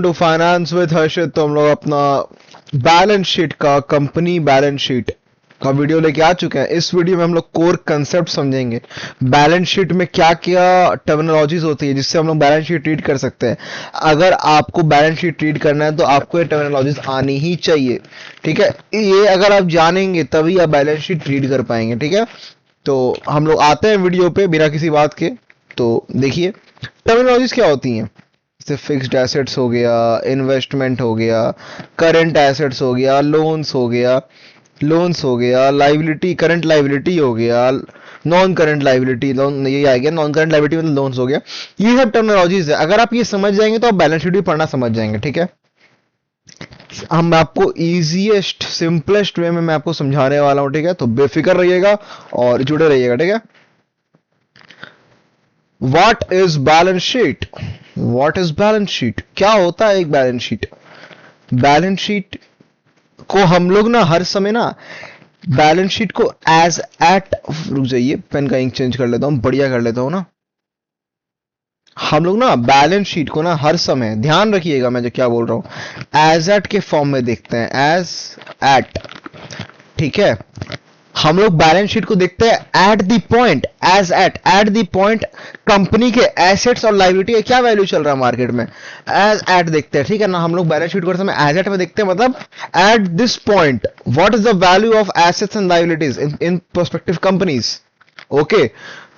To finance with हर्षित। तो हम लोग अपना बैलेंस शीट का, कंपनी बैलेंस शीट का वीडियो लेके आ चुके हैं। इस वीडियो में हम लोग कोर कंसेप्ट समझेंगे। बैलेंस शीट में क्या क्या टर्मिनोलॉजीज होती है जिससे हम लोग बैलेंस शीट रीड कर सकते हैं। अगर आपको बैलेंस शीट रीड करना है तो आपको ये टर्मिनोलॉजीज आनी ही चाहिए, ठीक है। ये अगर आप जानेंगे तभी आप बैलेंस शीट रीड कर पाएंगे, ठीक है। तो हम लोग आते हैं वीडियो पे बिना किसी बात के। तो देखिए टर्मिनोलॉजीज क्या होती हैं। जैसे फिक्स्ड एसेट्स हो गया, इन्वेस्टमेंट हो गया, करंट एसेट्स हो गया, लोन्स हो गया, लाइबिलिटी, करंट लाइबिलिटी हो गया, नॉन करंट लाइबिलिटी, लोन ये आ गया, नॉन करंट लाइबिलिटी मतलब लोन्स हो गया। ये सब टर्मिनोलॉजीज है। अगर आप ये समझ जाएंगे तो आप बैलेंस शीट भी पढ़ना समझ जाएंगे, ठीक है। हम आपको इजीएस्ट सिंपलेस्ट वे में मैं आपको समझाने वाला हूं, ठीक है। तो बेफिक्र रहिएगा और जुड़े रहिएगा, ठीक है। What is balance sheet? What is balance sheet? क्या होता है एक बैलेंस शीट? बैलेंस शीट को हम लोग ना हर समय ना बैलेंस शीट को एज एट, रुक जाइए पेन का इंक चेंज कर लेता हूं, बढ़िया कर लेता हूं ना। हम लोग ना बैलेंस शीट को ना हर समय, ध्यान रखिएगा मैं जो क्या बोल रहा हूं, एज एट के फॉर्म में देखते हैं, एज एट, ठीक है। हम लोग बैलेंस शीट को देखते हैं at the point, at the point company के एसेट्स और लाइबिलिटी क्या वैल्यू चल रहा है मार्केट में, एज एट देखते हैं, ठीक है ना। हम लोग बैलेंस शीट को समय एज एट में देखते हैं, मतलब at this point what is the value of assets and liabilities in prospective companies, okay.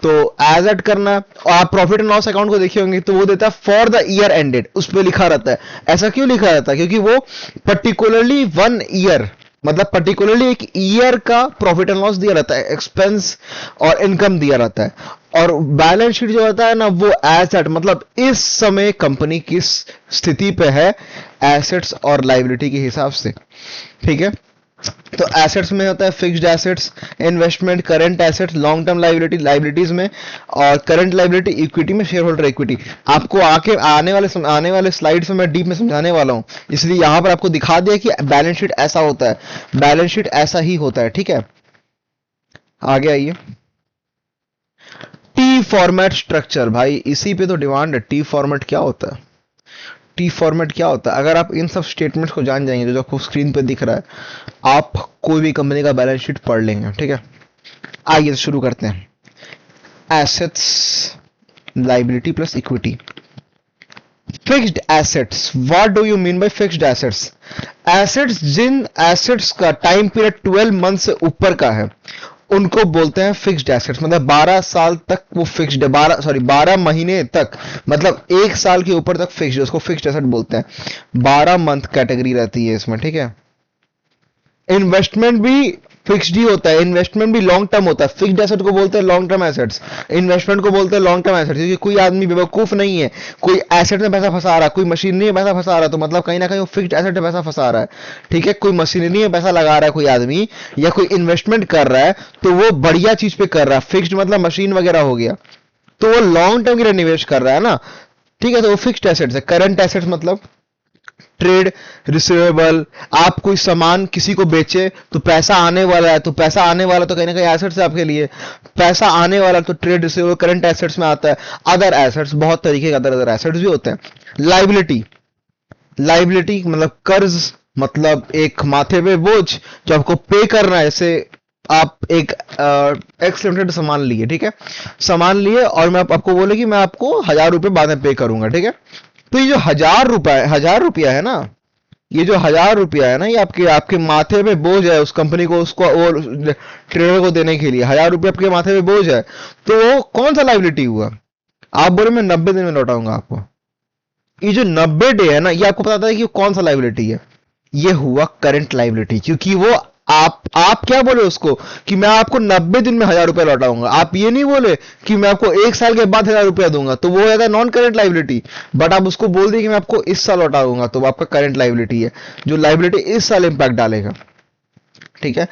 तो एज एट करना है। और आप प्रॉफिट एंड लॉस अकाउंट को देखे होंगे तो वो देता है फॉर द ईयर एंडेड, उस पर लिखा रहता है। ऐसा क्यों लिखा रहता है? क्योंकि वो पर्टिकुलरली 1 ईयर, मतलब पर्टिकुलरली एक ईयर का प्रॉफिट एंड लॉस दिया रहता है, एक्सपेंस और इनकम दिया रहता है। और बैलेंस शीट जो होता है ना वो एज एट, मतलब इस समय कंपनी किस स्थिति पे है एसेट्स और लाइबिलिटी के हिसाब से, ठीक है। तो एसेट्स में होता है fixed assets, investment, current assets, long term liability, liabilities में, और करंट लाइबिलिटी इक्विटी में, शेयर होल्डर इक्विटी। आपको आने वाले स्लाइड्स में मैं डीप में समझाने वाला हूं, इसलिए यहां पर आपको दिखा दिया कि बैलेंस शीट ऐसा होता है, बैलेंस शीट ऐसा ही होता है, ठीक है। आगे आइए। टी फॉर्मेट स्ट्रक्चर, भाई इसी पे तो डिमांड है। टी फॉर्मेट क्या होता है? टी फॉर्मेट क्या होता है? अगर आप इन सब स्टेटमेंट्स को जान जाएंगे जो आपको स्क्रीन पे दिख रहा है, आप कोई भी कंपनी का बैलेंस शीट पढ़ लेंगे, ठीक है। आइए तो शुरू करते हैं। Assets, liability plus equity. Fixed assets, what do you mean by fixed assets? Assets, जिन एसेट्स का टाइम पीरियड 12 मंथ से ऊपर का है उनको बोलते हैं फिक्स्ड एसेट्स। मतलब 12 साल तक वो फिक्स्ड है, 12 महीने तक, मतलब 1 साल के ऊपर तक फिक्स्ड, उसको फिक्स्ड एसेट बोलते हैं। 12 मंथ कैटेगरी रहती है इसमें, ठीक है। इन्वेस्टमेंट भी फिक्स्ड ही होता है, इन्वेस्टमेंट भी लॉन्ग टर्म होता है। फिक्स्ड एसेट को बोलते हैं लॉन्ग टर्म एसेट्स, इन्वेस्टमेंट को बोलते हैं लॉन्ग टर्म एसेट्स। क्योंकि कोई आदमी बेवकूफ नहीं है, कोई एसेट में पैसा फंसा रहा है, कोई मशीनरी में पैसा फंसा रहा है, तो मतलब कहीं ना कहीं वो फिक्स्ड एसेट में पैसा फंसा रहा है, ठीक है। कोई मशीनरी में पैसा लगा रहा है कोई आदमी, या कोई इन्वेस्टमेंट कर रहा है तो वो बढ़िया चीज पे कर रहा है। फिक्स्ड मतलब मशीन वगैरह हो गया, तो वो लॉन्ग टर्म के लिए निवेश कर रहा है ना, ठीक है। तो वो फिक्स्ड एसेट्स है। करंट एसेट्स मतलब ट्रेड रिसीवेबल, आप कोई सामान किसी को बेचे तो पैसा आने वाला है, तो पैसा आने वाला तो कहीं ना कहीं एसेट्स है आपके लिए, पैसा आने वाला तो ट्रेड रिसीवेबल करंट एसेट्स में आता है। अदर एसेट्स, बहुत तरीके के अदर एसेट्स भी होते हैं। लाइबिलिटी, लाइबिलिटी मतलब कर्ज, मतलब एक माथे पे बोझ जो आपको पे करना है। जैसे आप एक एक्स लिमिटेड सामान लिए, ठीक है, सामान लिए और मैं आपको बोले कि मैं आपको 1000 रुपये बाद में पे करूंगा, ठीक है। तो ये जो 1000 रुपया है ना, ये जो 1000 रुपया है ना, ये आपके आपके माथे पे बोझ है उस कंपनी को, उसको और ट्रेडर को देने के लिए 1000 रुपया आपके माथे पे बोझ है। तो वो कौन सा लाइबिलिटी हुआ? आप बोले मैं 90 दिन में लौटाऊंगा आपको। ये जो 90 डे है ना, ये आपको बताता है कि कौन सा लाइबिलिटी है। ये हुआ करंट लाइबिलिटी, क्योंकि वो आप क्या बोले उसको कि मैं आपको 90 दिन में 1000 रुपया लौटाऊंगा। आप ये नहीं बोले कि मैं आपको 1 साल के बाद 1000 रुपया दूंगा, तो वो हो जाता है नॉन करंट लाइबिलिटी। बट आप उसको बोल दिए कि मैं आपको इस साल लौटा दूंगा, तो वो आपका करंट लाइबिलिटी है, जो लाइबिलिटी इस साल इंपैक्ट डालेगा, ठीक है।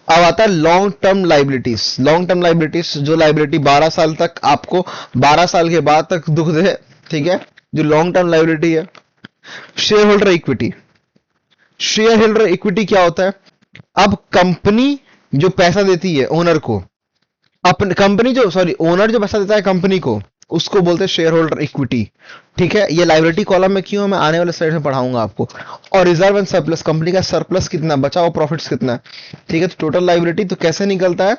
अब आता है long term liabilities. Long term liabilities, जो लाइबिलिटी 12 साल तक आपको 12 साल के बाद तक दुख दे, ठीक है, जो लॉन्ग टर्म लाइबिलिटी है। Share holder equity, share holder equity क्या होता है? अब कंपनी जो पैसा देती है ओनर को, अपने कंपनी जो, सॉरी, ओनर जो पैसा देता है कंपनी को, उसको बोलते हैं शेयर होल्डर इक्विटी। ठीक है, ये लाइबिलिटी कॉलम में क्यों है, मैं आने वाले स्लाइड में पढ़ाऊंगा आपको। और रिजर्व एंड सरप्लस, कंपनी का सरप्लस कितना, बचा हुआ प्रॉफिट्स कितना है। ठीक है, तो टोटल लाइबिलिटी तो कैसे निकलता है,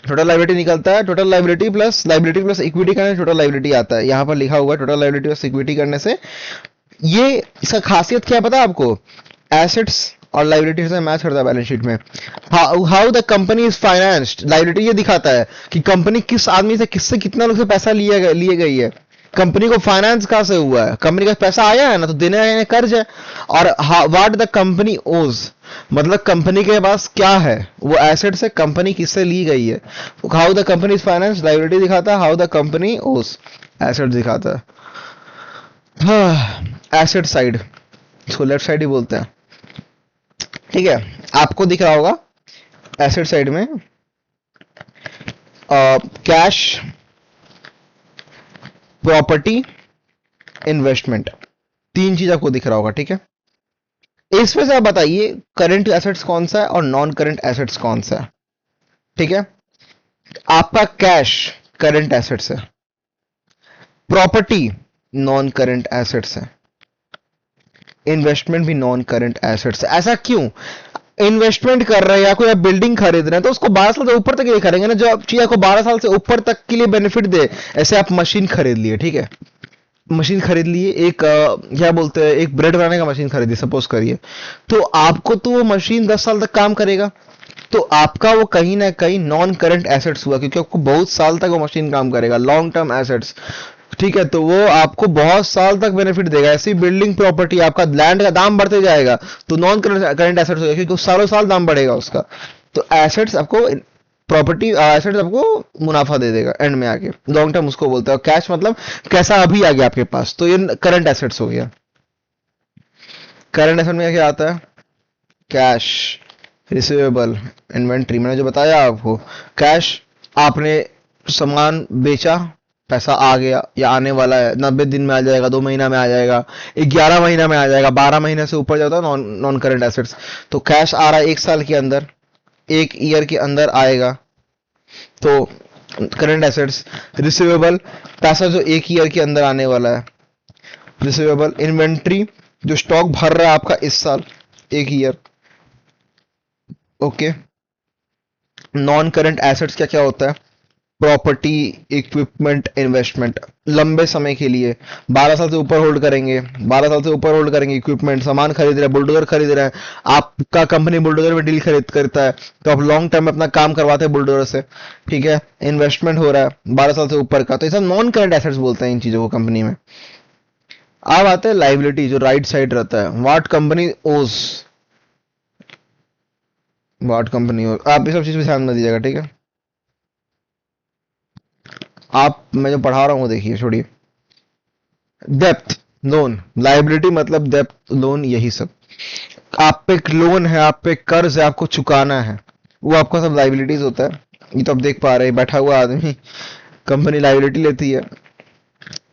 टोटल लाइबिलिटी निकलता है, टोटल लाइबिलिटी प्लस इक्विटी करने से टोटल लाइबिलिटी आता है। यहां पर लिखा हुआ है टोटल लाइबिलिटी प्लस इक्विटी करने से। ये इसका खासियत क्या है पता है आपको, एसेट्स और लाइबिलिटी से मैच करता है बैलेंस शीट में। How the company is financed, liability ये दिखाता है कि कंपनी किस आदमी से, किससे, कितना लोग से पैसा लिए गई है, कंपनी को फाइनेंस कहां से हुआ है, कंपनी का पैसा आया है ना, तो देने आया है, कर्ज है। और व्हाट द कंपनी ओज, मतलब कंपनी के पास क्या है, वो एसेट से कंपनी किससे ली गई है। How the company is finance liability दिखाता है, हाउ द कंपनी ओज एसेट दिखाता है। एसेट साइड, इसको लेफ्ट साइड ही बोलते हैं। ठीक है, आपको दिख रहा होगा एसेट साइड में कैश, प्रॉपर्टी, इन्वेस्टमेंट, तीन चीज आपको दिख रहा होगा। ठीक है, इसमें से आप बताइए करंट एसेट्स कौन सा है और नॉन करंट एसेट्स कौन सा है। ठीक है, आपका कैश करंट एसेट्स है, प्रॉपर्टी नॉन करंट एसेट्स है, इन्वेस्टमेंट भी नॉन करंट एसेट्स है। ऐसा क्यों, इन्वेस्टमेंट कर रहे हैं या कोई आप बिल्डिंग खरीद रहे हैं तो उसको 12 साल से ऊपर तक ये करेंगे ना, जो आप चीज आपको 12 साल से ऊपर तक के लिए बेनिफिट दे। ऐसे आप मशीन खरीद लिए, ठीक है, मशीन खरीद लिए, एक क्या बोलते हैं, एक ब्रेड बनाने का मशीन खरीदी सपोज करिए, तो आपको तो वो मशीन 10 साल तक काम करेगा, तो आपका वो कहीं ना कहीं नॉन करंट एसेट्स हुआ, क्योंकि आपको बहुत साल तक वो मशीन काम करेगा, लॉन्ग टर्म एसेट्स। ठीक है, तो वो आपको बहुत साल तक बेनिफिट देगा। ऐसी बिल्डिंग प्रॉपर्टी, आपका लैंड का दाम बढ़ते जाएगा तो नॉन करंट एसेट्स होगा, क्योंकि सालों साल दाम बढ़ेगा उसका। तो एसेट्स आपको, प्रॉपर्टी एसेट्स आपको मुनाफा दे देगा एंड में आके, लॉन्ग टर्म उसको बोलते हैं। कैश मतलब कैसा अभी आ गया आपके पास, तो ये करंट एसेट्स हो गया। करंट एसेट में क्या आता है, कैश, रिसीवेबल, इन्वेंट्री, मैंने जो बताया आपको। कैश, आपने सामान बेचा, पैसा आ गया या आने वाला है, 90 दिन में आ जाएगा, 2 महीना में आ जाएगा, 11 महीना में आ जाएगा, 12 महीने से ऊपर जाता है नॉन करंट एसेट्स। तो कैश आ रहा है 1 साल के अंदर, 1 ईयर के अंदर आएगा, तो करंट एसेट्स। रिसीवेबल, पैसा जो 1 ईयर के अंदर आने वाला है, रिसीवेबल। इन्वेंट्री, जो स्टॉक भर रहा है आपका इस साल 1 year, okay. Non current assets क्या क्या होता है, प्रॉपर्टी, इक्विपमेंट, इन्वेस्टमेंट, लंबे समय के लिए 12 साल से ऊपर होल्ड करेंगे, 12 साल से ऊपर होल्ड करेंगे। इक्विपमेंट, सामान खरीद रहे हैं, बुलडोजर खरीद रहे हैं, आपका कंपनी बुलडोजर में डील खरीद करता है, तो आप लॉन्ग टर्म में अपना काम करवाते हैं बुलडोजर से। ठीक है, इन्वेस्टमेंट हो रहा है 12 साल से ऊपर का, तो ये सब नॉन करंट एसेट्स बोलते हैं इन चीजों को कंपनी में। अब आते हैं लाइबिलिटी, जो राइट साइड रहता है, व्हाट कंपनी ओज, व्हाट कंपनी ओज। आप ये सब चीज पे ध्यान में दीजिएगा, ठीक है। आप, मैं जो पढ़ा रहा हूँ देखिए, छोड़िए। डेप्थ, लोन, लाइबिलिटी मतलब डेप्थ, लोन, यही सब। आप पे एक लोन है, आप पे कर्ज है, आपको चुकाना है, वो आपका सब लाइबिलिटीज होता है। ये तो आप देख पा रहे हैं, बैठा हुआ आदमी, कंपनी लाइबिलिटी लेती है।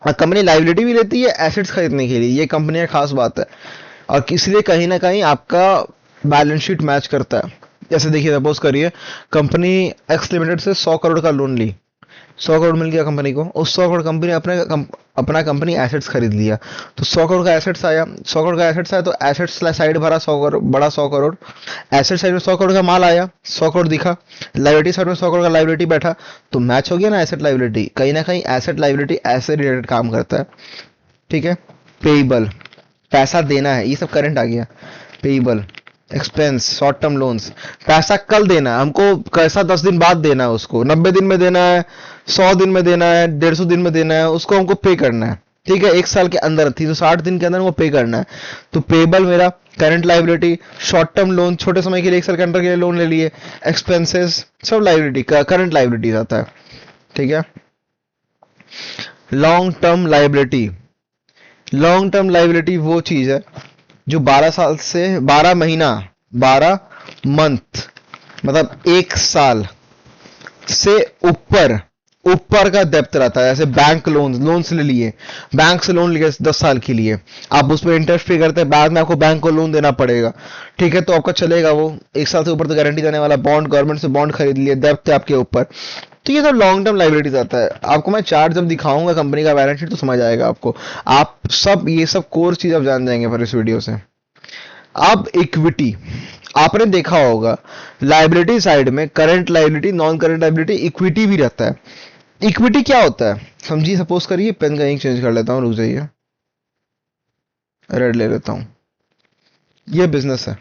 कंपनी लाइबिलिटी भी लेती है एसेट्स खरीदने के लिए, ये कंपनी का खास बात है। और इसलिए कहीं ना कहीं आपका बैलेंस शीट मैच करता है। जैसे देखिए, सपोज करिए कंपनी एक्स लिमिटेड से 100 करोड़ का लोन ली, 100 करोड़ मिल गया कंपनी को, उस 100 करोड़ कंपनी अपना कंपनी एसेट्स खरीद लिया, तो 100 करोड़ का एसेट्स आया, 100 करोड़ का एसेट्स आया, तो एसेट्स साइड भरा 100 करोड़, बड़ा 100 करोड़, एसेट साइड में 100 करोड़ का माल आया, 100 करोड़ दिखा, लाइबिलिटी साइड में 100 करोड़ का लाइबिलिटी बैठा, तो मैच हो गया ना एसेट लाइबिलिटी। कहीं ना कहीं एसेट लाइबिलिटी ऐसे रिलेटेड काम करता है। ठीक है, पेएबल, पैसा देना है, ये सब करंट आ गया। Payable, expense, short term loans, पैसा कल देना है हमको, कैसा 10 दिन बाद देना है, उसको 90 दिन में देना है, 100 दिन में देना है, 150 दिन में देना है, उसको हमको पे करना है। ठीक है, 1 साल के अंदर, 360 दिन के अंदर वो पे करना है। तो पेबल मेरा current liability, short term loan, छोटे समय के लिए 1 साल के अंदर के लिए लोन ले लिए, एक्सपेंसेस, सब लाइबिलिटी का करंट लाइबिलिटी आता है। ठीक है, long term liability, long term liability वो चीज है जो 12 साल से 12 महीना, 12 मंथ, मतलब 1 साल से ऊपर ऊपर का डेप्थ रहता है। जैसे बैंक लोन ले लिए, बैंक से लोन लिए 10 साल के लिए, आप उस पर इंटरेस्ट पे करते हैं, बाद में आपको बैंक को लोन देना पड़ेगा। ठीक है, तो आपका चलेगा वो 1 साल से ऊपर तो गारंटी देने वाला बॉन्ड, गवर्नमेंट से बॉन्ड खरीद लिए, डेप्थ है आपके ऊपर। तो ये सब लॉन्ग टर्म लाइबिलिटीज आता है। आपको मैं चार्ट जब दिखाऊंगा कंपनी का बैलेंस शीट तो समझ आएगा आपको। आप सब ये सब कोर चीज आप जान जाएंगे पर इस वीडियो से। अब इक्विटी आपने देखा होगा, लाइबिलिटी साइड में current liability, non current liability, equity भी रहता है। इक्विटी क्या होता है समझिए, सपोज करिए, पेन का इंक चेंज कर लेता हूं, रुक जाइए, रेड ले लेता हूं। ये बिजनेस है,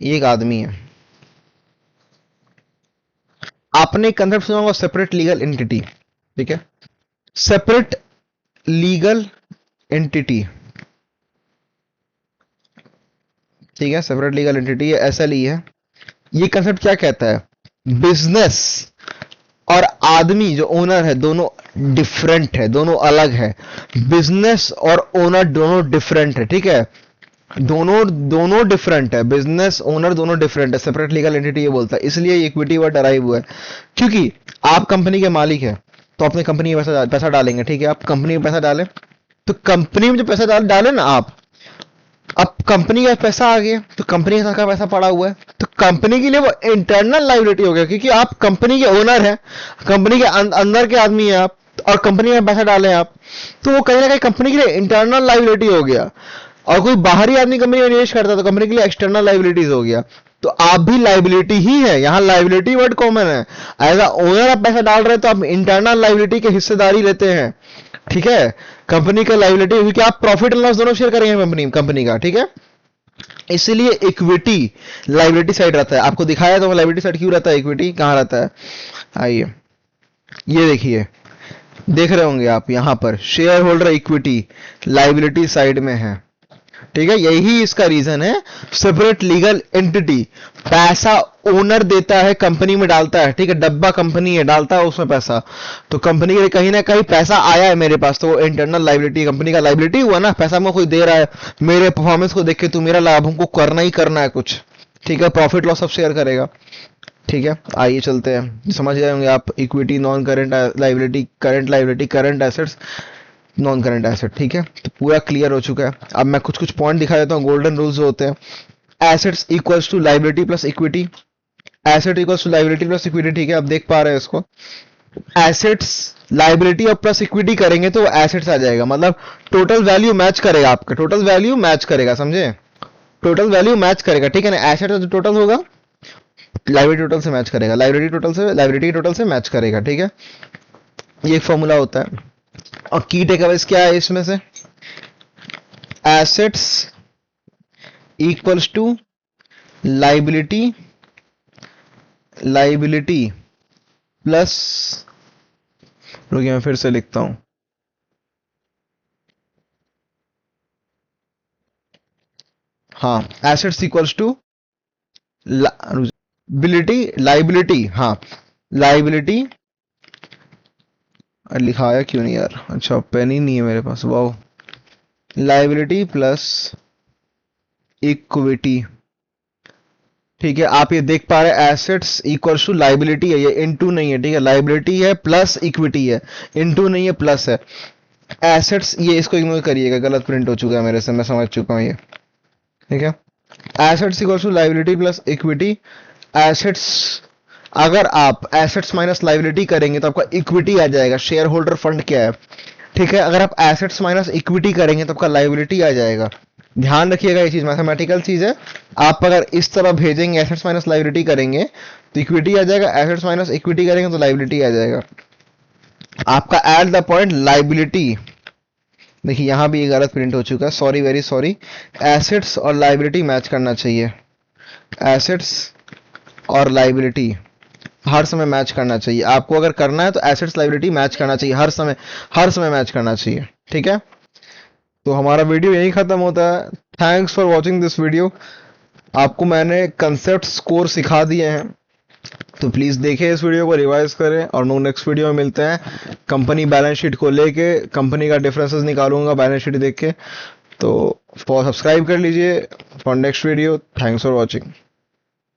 ये एक आदमी है। आपने कंसेप्ट सुना होगा सेपरेट लीगल एंटिटी, ठीक है, सेपरेट लीगल एंटिटी, ठीक है, सेपरेट लीगल एंटिटी है, एसएलई है। ये कंसेप्ट क्या कहता है, बिजनेस और आदमी जो ओनर है दोनों डिफरेंट है, दोनों अलग है। बिजनेस और ओनर दोनों डिफरेंट है, ठीक है, दोनों डिफरेंट है, बिजनेस ओनर दोनों डिफरेंट है। सेपरेट लीगल एंटिटी ये बोलता है, इसलिए इक्विटी वर्ड डराइव हुआ है। क्योंकि आप कंपनी के मालिक है तो अपने कंपनी में पैसा डालेंगे, ठीक है, आप कंपनी में पैसा डालें तो कंपनी में जो पैसा डाले ना आप, अब कंपनी का पैसा आ गया तो कंपनी का पैसा पड़ा हुआ है तो कंपनी के लिए वो इंटरनल लाइबिलिटी हो गया, क्योंकि आप कंपनी के ओनर हैं, कंपनी के अंदर के आदमी हैं आप, और कंपनी में पैसा डालें आप, तो वो कहीं ना कहीं कंपनी के लिए इंटरनल लाइबिलिटी हो गया। और कोई बाहरी आदमी कंपनी में निवेश करता है तो कंपनी के लिए एक्सटर्नल लाइबिलिटीज हो गया। तो आप भी लाइबिलिटी ही है, यहां लाइबिलिटी वर्ड कॉमन है। एज अ ओनर आप पैसा डाल रहे हैं तो आप इंटरनल लाइबिलिटी की हिस्सेदारी लेते हैं, ठीक है, कंपनी का लाइबिलिटी, क्योंकि आप प्रॉफिट एंड लॉस दोनों शेयर करेंगे कंपनी का, ठीक है। इसलिए इक्विटी लाइबिलिटी साइड रहता है। आपको दिखाया तो लाइबिलिटी साइड क्यों रहता है, इक्विटी कहां रहता है, आइए ये देखिए, देख रहे होंगे आप यहां पर share holder equity liability side में है, ठीक है, यही इसका रीजन है। सेपरेट लीगल एंटिटी, पैसा ओनर देता है कंपनी में डालता है, ठीक है, डब्बा कंपनी है डालता है उसमें पैसा, तो कंपनी के लिए कहीं ना कहीं पैसा आया है मेरे पास, तो वो इंटरनल लाइबिलिटी, कंपनी का लाइबिलिटी हुआ ना, पैसा मुझे कोई दे रहा है, मेरे परफॉर्मेंस को देख के तू मेरा लाभ हमको करना ही करना है कुछ, ठीक है, प्रॉफिट लॉस सब शेयर करेगा, ठीक है। आइए चलते हैं, समझ जाएंगे आप, equity, non current liability, current assets, non current asset, ठीक है, तो पूरा क्लियर हो चुका है। अब मैं कुछ पॉइंट दिखा देता हूँ, गोल्डन रूल्स होते हैं। Assets equals to liability plus equity, asset equals to liability plus equity, ठीक है, आप देख पा रहे हैं इसको। एसेट्स लाइबिलिटी और प्लस इक्विटी करेंगे तो एसेट्स आ जाएगा, मतलब टोटल वैल्यू मैच करेगा, आपका टोटल वैल्यू मैच करेगा, समझे, टोटल वैल्यू मैच करेगा, ठीक है ना। एसेट जो टोटल होगा लाइबिलिटी टोटल से मैच करेगा, लाइबिलिटी टोटल से मैच करेगा, ठीक है, ये एक फॉर्मूला होता है। और की टेकअवेज क्या है इसमें से, assets equals to liability plus, रुकिए मैं फिर से लिखता हूं, हाँ, एसेट्स इक्वल्स टू लाइबिलिटी, हाँ, लाइबिलिटी, लिखा आया क्यों नहीं यार, अच्छा पेन ही नहीं है मेरे पास, वाओ, लाइबिलिटी प्लस इक्विटी, ठीक है, आप ये देख पा रहे हैं, एसेट्स इक्वल टू लाइबिलिटी है, ये इनटू नहीं है, ठीक है, लाइबिलिटी है प्लस इक्विटी है, इनटू नहीं है प्लस है। एसेट्स, ये इसको इग्नोर करिएगा, गलत प्रिंट हो चुका है मेरे से, मैं समझ चुका हूं ये, ठीक है, assets equal to liability plus equity. Assets, अगर आप एसेट्स माइनस लाइबिलिटी करेंगे तो आपका इक्विटी आ जाएगा, शेयर होल्डर फंड क्या है, ठीक है, अगर आप एसेट्स माइनस इक्विटी करेंगे तो आपका लाइबिलिटी आ जाएगा। ध्यान रखिएगा, ये चीज मैथमेटिकल चीज है, आप अगर इस तरह भेजेंगे, एसेट्स माइनस लाइबिलिटी करेंगे तो इक्विटी आ जाएगा, एसेट्स माइनस इक्विटी करेंगे तो लाइबिलिटी आ जाएगा। आपका एट द पॉइंट लाइबिलिटी, देखिए यहां भी ये गलत प्रिंट हो चुका है, सॉरी, वेरी सॉरी, एसेट्स और लाइबिलिटी मैच करना चाहिए, एसेट्स और लाइबिलिटी हर समय मैच करना चाहिए। आपको अगर करना है तो एसेट्स लाइबिलिटी मैच करना चाहिए, हर समय मैच करना चाहिए, ठीक है। तो हमारा वीडियो यही खत्म होता है। Thanks for watching this video. आपको मैंने कंसेप्ट स्कोर सिखा दिए हैं, तो प्लीज देखें इस वीडियो को, रिवाइज करें, और नेक्स्ट वीडियो में मिलते हैं। कंपनी बैलेंस शीट को लेके कंपनी का डिफरेंसेस निकालूंगा बैलेंस शीट देख के, तो सब्सक्राइब कर लीजिए for next video. Thanks for watching.